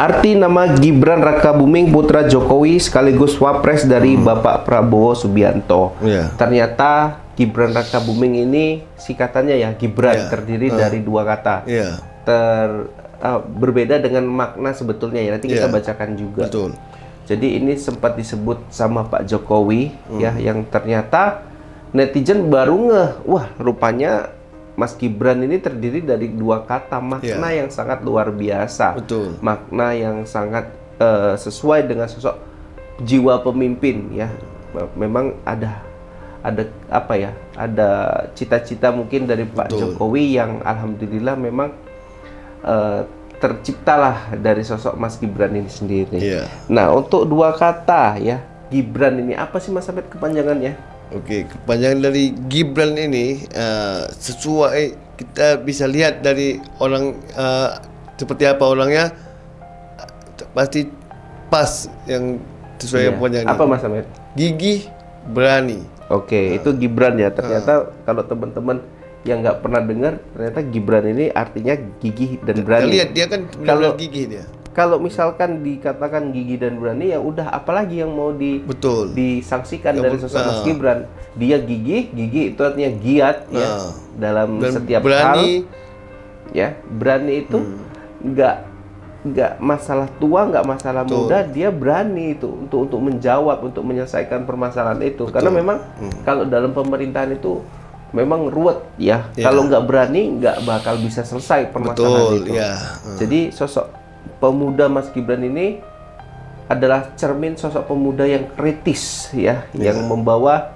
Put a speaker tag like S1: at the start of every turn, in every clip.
S1: Arti nama Gibran Rakabuming putra Jokowi sekaligus wapres dari Bapak Prabowo Subianto. Ternyata Gibran Rakabuming ini singkatannya ya Gibran, terdiri dari dua kata. Berbeda dengan makna sebetulnya ya. Nanti kita bacakan juga.
S2: Betul.
S1: Jadi ini sempat disebut sama Pak Jokowi ya, yang ternyata netizen baru ngeh, wah rupanya Mas Gibran ini terdiri dari dua kata, makna yang sangat luar biasa.
S2: Betul.
S1: Makna yang sangat sesuai dengan sosok jiwa pemimpin ya. Memang ada apa ya? Ada cita-cita mungkin dari Pak Jokowi yang alhamdulillah memang terciptalah dari sosok Mas Gibran ini sendiri. Nah, untuk dua kata ya, Gibran ini apa sih Mas Ahmed kepanjangannya?
S2: Oke, kepanjangan dari Gibran ini sesuai, kita bisa lihat dari orang seperti apa orangnya, pasti pas yang sesuai kepanjangan.
S1: Apa Mas Ahmed?
S2: Gigih, berani.
S1: Oke, itu Gibran ya. Ternyata kalau teman-teman yang nggak pernah dengar, ternyata Gibran ini artinya gigih dan berani.
S2: Lihat dia kan benar-benar gigih dia.
S1: Kalau misalkan dikatakan gigih dan berani, ya udah apalagi yang mau disangsikan dari sosok Mas Gibran. Dia gigih itu artinya giat ya dalam dan setiap
S2: berani,
S1: hal. Ya, berani itu nggak masalah tua, nggak masalah muda, dia berani itu untuk menjawab, untuk menyelesaikan permasalahan itu. Karena memang kalau dalam pemerintahan itu memang ruwet ya. Kalau nggak berani nggak bakal bisa selesai permasalahan itu. Jadi sosok pemuda Mas Gibran ini adalah cermin sosok pemuda yang kritis ya, yang membawa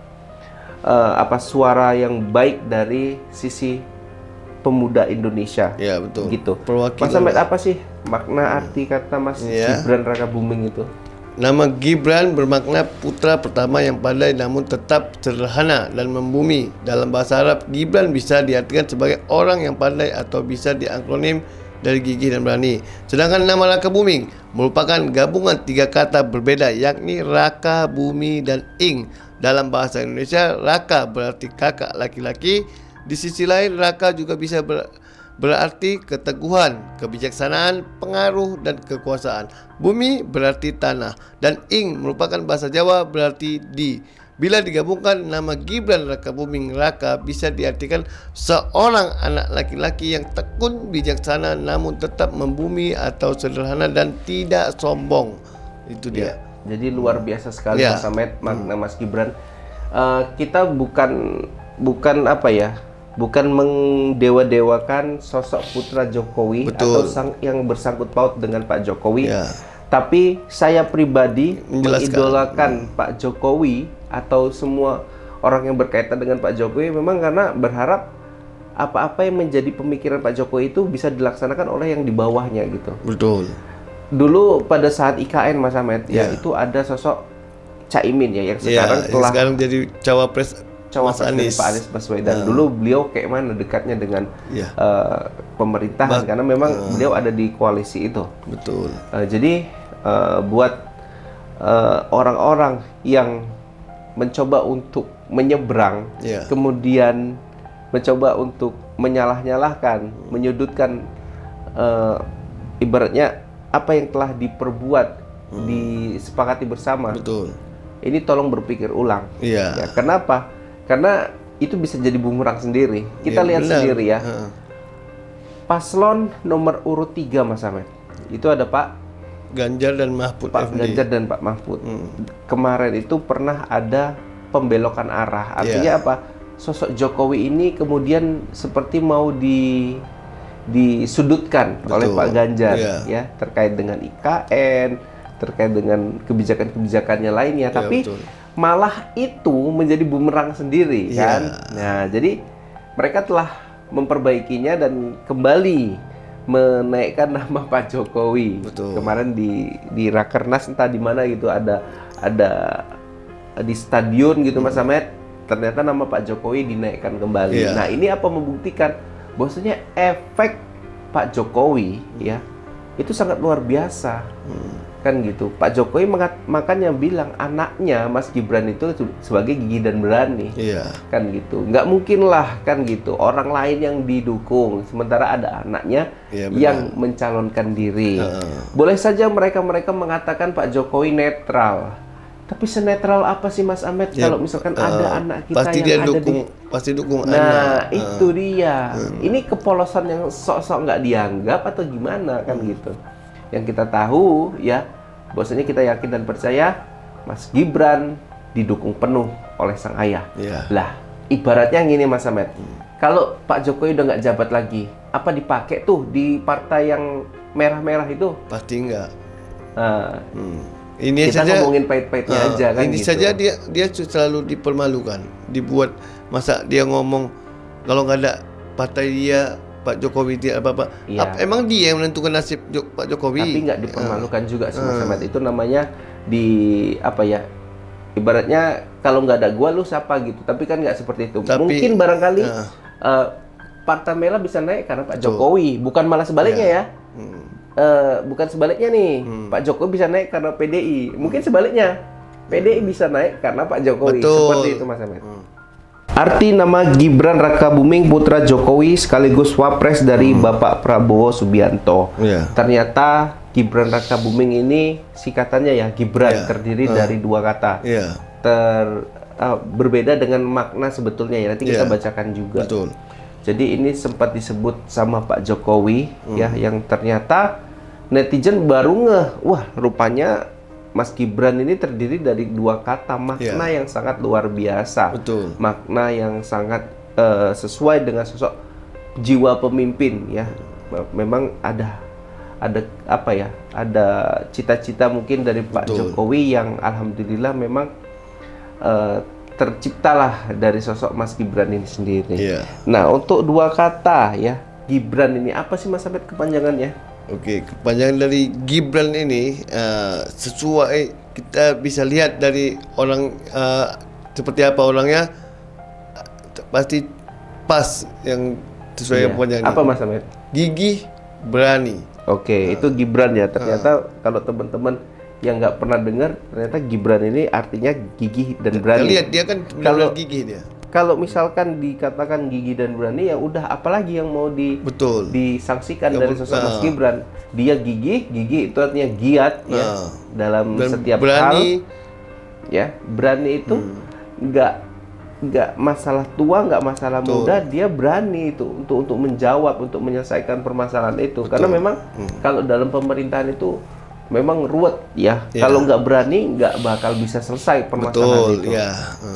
S1: suara yang baik dari sisi pemuda Indonesia.
S2: Ya, betul.
S1: Gitu. Mas Ahmed, apa sih makna arti kata Mas Gibran Rakabuming itu?
S2: Nama Gibran bermakna putra pertama yang pandai namun tetap sederhana dan membumi. Dalam bahasa Arab, Gibran bisa diartikan sebagai orang yang pandai atau bisa diakronim dari gigih dan berani. Sedangkan nama Rakabuming merupakan gabungan tiga kata berbeda, yakni Raka, Bumi, dan Ing. Dalam bahasa Indonesia, Raka berarti kakak laki-laki. Di sisi lain, Raka juga bisa berarti keteguhan, kebijaksanaan, pengaruh, dan kekuasaan. Bumi berarti tanah, dan Ing merupakan bahasa Jawa berarti di. Bila digabungkan, nama Gibran Rakabuming Raka bisa diartikan seorang anak laki-laki yang tekun, bijaksana, namun tetap membumi atau sederhana dan tidak sombong. Itu dia.
S1: Jadi luar biasa sekali Mas Ahmed makna Mas Gibran. Kita bukan apa ya? Bukan mengdewa-dewakan sosok putra Jokowi atau yang bersangkut paut dengan Pak Jokowi. Tapi saya pribadi mengidolakan Pak Jokowi atau semua orang yang berkaitan dengan Pak Jokowi memang karena berharap apa-apa yang menjadi pemikiran Pak Jokowi itu bisa dilaksanakan oleh yang di bawahnya gitu.
S2: Betul.
S1: Dulu pada saat IKN Mas Ahmed ya itu ada sosok Caimin ya yang sekarang
S2: jadi cawapres
S1: dari Pak Anies Baswedan. Dulu beliau kayak mana dekatnya dengan pemerintahan karena memang beliau ada di koalisi itu.
S2: Betul.
S1: Jadi buat orang-orang yang mencoba untuk menyeberang, kemudian mencoba untuk menyalah-nyalahkan, menyudutkan ibaratnya apa yang telah diperbuat, disepakati bersama.
S2: Betul.
S1: Ini tolong berpikir ulang. Ya, kenapa? Karena itu bisa jadi bumerang sendiri. Kita lihat sendiri ya. Paslon nomor urut 3 Mas Ahmed. Itu ada Pak
S2: Ganjar dan Mahfud.
S1: Ganjar dan Pak Mahfud. Kemarin itu pernah ada pembelokan arah. Artinya apa? Sosok Jokowi ini kemudian seperti mau disudutkan oleh Pak Ganjar ya, terkait dengan IKN, terkait dengan kebijakan-kebijakannya lainnya. Tapi malah itu menjadi bumerang sendiri kan. Nah, jadi mereka telah memperbaikinya dan kembali menaikkan nama Pak Jokowi. Kemarin di Rakernas entah di mana gitu ada di stadion gitu Mas Ahmed, ternyata nama Pak Jokowi dinaikkan kembali. Nah, ini apa membuktikan bahwasanya efek Pak Jokowi ya itu sangat luar biasa. Kan gitu. Pak Jokowi makanya bilang anaknya Mas Gibran itu sebagai gigih dan berani.
S2: Iya.
S1: Kan gitu. Nggak mungkin lah kan gitu orang lain yang didukung sementara ada anaknya yang mencalonkan diri. Boleh saja mereka mengatakan Pak Jokowi netral. Tapi senetral apa sih Mas Ahmed kalau misalkan ada anak kita
S2: pasti
S1: yang
S2: dia
S1: ada
S2: dukung, pasti dukung
S1: Nah,
S2: anak.
S1: itu dia. Ini kepolosan yang sok-sok nggak dianggap atau gimana kan gitu. Yang kita tahu ya, bahwasanya kita yakin dan percaya Mas Gibran didukung penuh oleh sang ayah. Lah, ibaratnya gini Mas Ahmed. Kalau Pak Jokowi udah nggak jabat lagi, apa dipakai tuh di partai yang merah-merah itu?
S2: Pasti enggak.
S1: Nah,
S2: ini
S1: kita
S2: saja
S1: ngomongin pahit-pahitnya aja kan
S2: ini
S1: gitu.
S2: saja dia selalu dipermalukan, dibuat masa dia ngomong kalau nggak ada partai dia Pak Jokowi dia apa-apa. Emang dia yang menentukan nasib Pak Jokowi.
S1: Tapi nggak dipermalukan juga sih Mas Ahmad. Itu namanya apa ya? Ibaratnya kalau nggak ada gua lu siapa gitu. Tapi kan nggak seperti itu. Mungkin barangkali Partai Merah bisa naik karena Pak Jokowi, bukan malah sebaliknya ya. Bukan sebaliknya nih. Pak Jokowi bisa naik karena PDI. Mungkin sebaliknya. PDI bisa naik karena Pak Jokowi. Seperti itu Mas Ahmed. Arti nama Gibran Rakabuming putra Jokowi sekaligus wapres dari Bapak Prabowo Subianto. Ternyata Gibran Rakabuming ini singkatannya ya Gibran, terdiri dari dua kata. Berbeda dengan makna sebetulnya ya. Nanti kita bacakan juga. Jadi ini sempat disebut sama Pak Jokowi ya, yang ternyata netizen baru ngeh, wah rupanya Mas Gibran ini terdiri dari dua kata, makna yang sangat luar biasa. Makna yang sangat sesuai dengan sosok jiwa pemimpin ya. Memang ada apa ya? Ada cita-cita mungkin dari Pak Jokowi yang alhamdulillah memang terciptalah dari sosok Mas Gibran ini sendiri. Nah, untuk dua kata ya, Gibran ini apa sih Mas Ahmed kepanjangannya?
S2: Oke, kepanjangan dari Gibran ini sesuai kita bisa lihat dari orang seperti apa orangnya, pasti pas yang sesuai kepanjangannya.
S1: Apa Mas Ahmed?
S2: Gigih, berani.
S1: Oke, itu Gibran ya. Ternyata kalau teman-teman yang nggak pernah dengar, ternyata Gibran ini artinya gigih dan berani.
S2: Kita lihat dia kan benar-benar gigih dia.
S1: Kalau misalkan dikatakan gigih dan berani, ya udah apalagi yang mau disangsikan dari sosok Mas Gibran. Dia gigih itu artinya giat ya dalam setiap
S2: berani.
S1: hal. Ya, berani itu nggak masalah tua, nggak masalah muda, dia berani itu untuk menjawab, untuk menyelesaikan permasalahan itu. Karena memang kalau dalam pemerintahan itu memang ruwet ya. Kalau nggak berani nggak bakal bisa selesai permasalahan itu.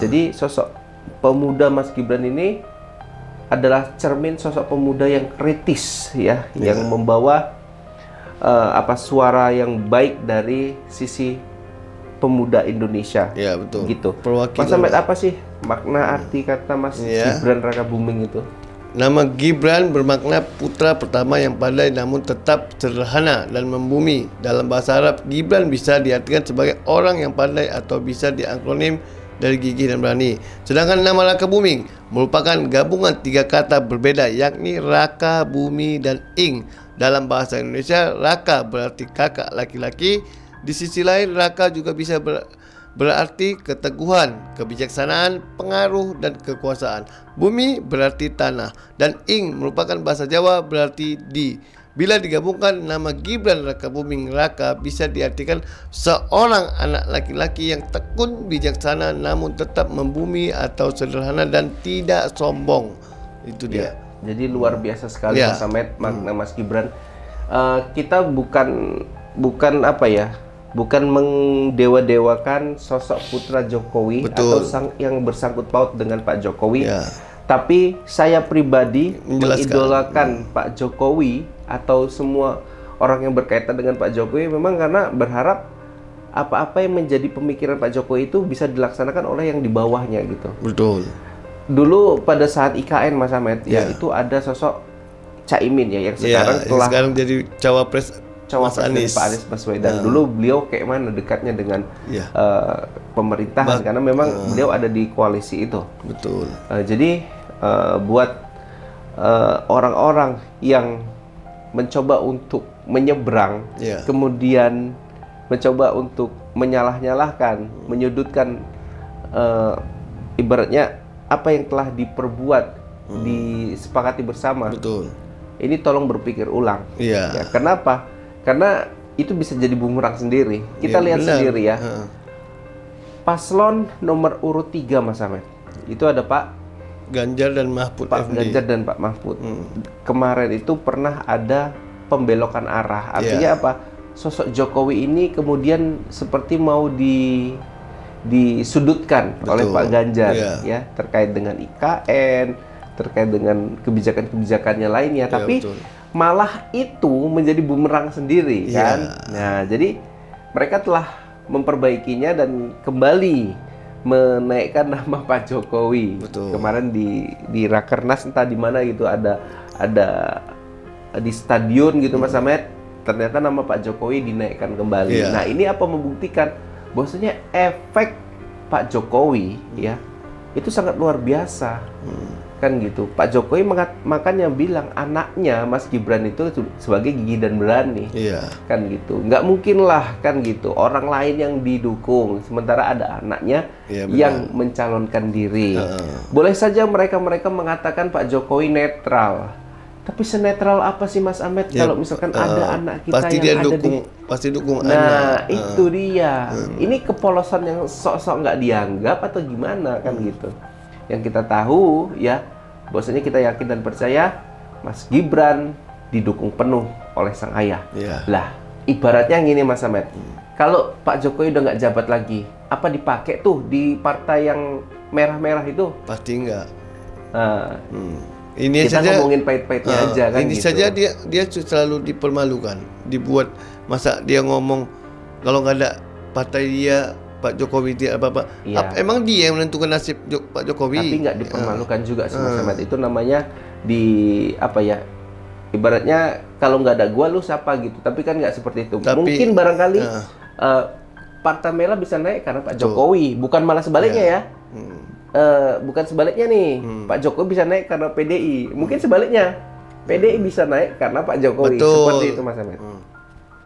S1: Jadi sosok pemuda Mas Gibran ini adalah cermin sosok pemuda yang kritis ya, yang membawa suara yang baik dari sisi pemuda Indonesia.
S2: Betul.
S1: Gitu. Mas Ahmed, apa sih makna arti kata Mas Gibran Rakabuming itu?
S2: Nama Gibran bermakna putra pertama yang pandai namun tetap sederhana dan membumi. Dalam bahasa Arab, Gibran bisa diartikan sebagai orang yang pandai atau bisa diakronim dari gigih dan berani. Sedangkan nama Rakabuming merupakan gabungan tiga kata berbeda, yakni Raka, Bumi, dan Ing. Dalam bahasa Indonesia, Raka berarti kakak laki-laki. Di sisi lain, Raka juga bisa berarti keteguhan, kebijaksanaan, pengaruh, dan kekuasaan. Bumi berarti tanah, dan Ing merupakan bahasa Jawa berarti di. Bila digabungkan, nama Gibran Rakabuming Raka bisa diartikan seorang anak laki-laki yang tekun, bijaksana, namun tetap membumi atau sederhana dan tidak sombong. Itu dia.
S1: Jadi luar biasa sekali Mas Ahmed makna Mas Gibran. Kita bukan apa ya? Bukan mengdewa-dewakan sosok putra Jokowi atau yang bersangkut paut dengan Pak Jokowi. Tapi saya pribadi mengidolakan Pak Jokowi atau semua orang yang berkaitan dengan Pak Jokowi memang karena berharap apa-apa yang menjadi pemikiran Pak Jokowi itu bisa dilaksanakan oleh yang di bawahnya gitu.
S2: Betul.
S1: Dulu pada saat IKN Mas Ahmed itu ada sosok Caimin ya yang sekarang
S2: jadi cawapres
S1: dari Pak Anies Baswedan. Dulu beliau kayak mana dekatnya dengan pemerintahan karena memang beliau ada di koalisi itu. Betul. Jadi buat orang-orang yang mencoba untuk menyeberang,
S2: Iya.
S1: kemudian mencoba untuk menyalah-nyalahkan, menyudutkan ibaratnya apa yang telah diperbuat, disepakati bersama.
S2: Betul.
S1: Ini tolong berpikir ulang.
S2: Iya.
S1: Ya, kenapa? Karena itu bisa jadi bumerang sendiri. Kita
S2: Ya,
S1: lihat
S2: benar.
S1: sendiri ya.
S2: Heeh.
S1: Paslon nomor urut 3 Mas Ahmed. Itu ada Pak
S2: Ganjar dan Mahfud
S1: Pak
S2: FD.
S1: Ganjar dan Pak Mahfud. Kemarin itu pernah ada pembelokan arah. Artinya apa? Sosok Jokowi ini kemudian seperti mau disudutkan oleh Pak Ganjar,
S2: Iya.
S1: ya, terkait dengan IKN, terkait dengan kebijakan-kebijakannya lainnya.
S2: Iya,
S1: Tapi
S2: betul.
S1: malah itu menjadi bumerang sendiri,
S2: Iya.
S1: kan? Nah, jadi mereka telah memperbaikinya dan kembali menaikkan nama Pak Jokowi.
S2: Betul.
S1: Kemarin di Rakernas entah di mana gitu ada di stadion gitu Mas Ahmed, ternyata nama Pak Jokowi dinaikkan kembali.
S2: Iya.
S1: Nah, ini apa membuktikan bahwasanya efek Pak Jokowi ya itu sangat luar biasa. Kan gitu. Pak Jokowi makanya bilang anaknya Mas Gibran itu sebagai gigih dan berani.
S2: Iya.
S1: Kan gitu. Nggak mungkin lah kan gitu orang lain yang didukung sementara ada anaknya
S2: Iya, benar.
S1: yang mencalonkan diri. Boleh saja mereka mengatakan Pak Jokowi netral. Tapi senetral apa sih Mas Ahmed
S2: Ya,
S1: kalau misalkan ada anak kita
S2: pasti
S1: yang
S2: dia
S1: ada
S2: dukung, pasti dukung anak.
S1: Nah, itu dia. Ini kepolosan yang sok-sok nggak dianggap atau gimana kan gitu. Yang kita tahu ya, bahwasanya kita yakin dan percaya Mas Gibran didukung penuh oleh sang ayah.
S2: Iya.
S1: Lah, ibaratnya gini Mas Ahmed. Kalau Pak Jokowi udah nggak jabat lagi, apa dipakai tuh di partai yang merah-merah itu?
S2: Pasti enggak.
S1: Nah,
S2: Ini
S1: kita
S2: saja
S1: ngomongin pahit-pahitnya aja kan
S2: ini
S1: gitu.
S2: saja dia selalu dipermalukan, dibuat masa dia ngomong kalau nggak ada partai dia Pak Jokowi dia apa-apa.
S1: Iya.
S2: Emang dia yang menentukan nasib Pak Jokowi?
S1: Tapi nggak dipermalukan juga sih Mas Ahmad. Itu namanya di apa ya? Ibaratnya kalau nggak ada gua lu siapa gitu. Tapi kan nggak seperti itu.
S2: Tapi,
S1: Mungkin barangkali Partai Merah bisa naik karena Pak Jokowi, bukan malah sebaliknya ya. Bukan sebaliknya nih. Pak Jokowi bisa naik karena PDI. Mungkin sebaliknya. PDI bisa naik karena Pak Jokowi.
S2: Betul.
S1: Seperti itu Mas Ahmad.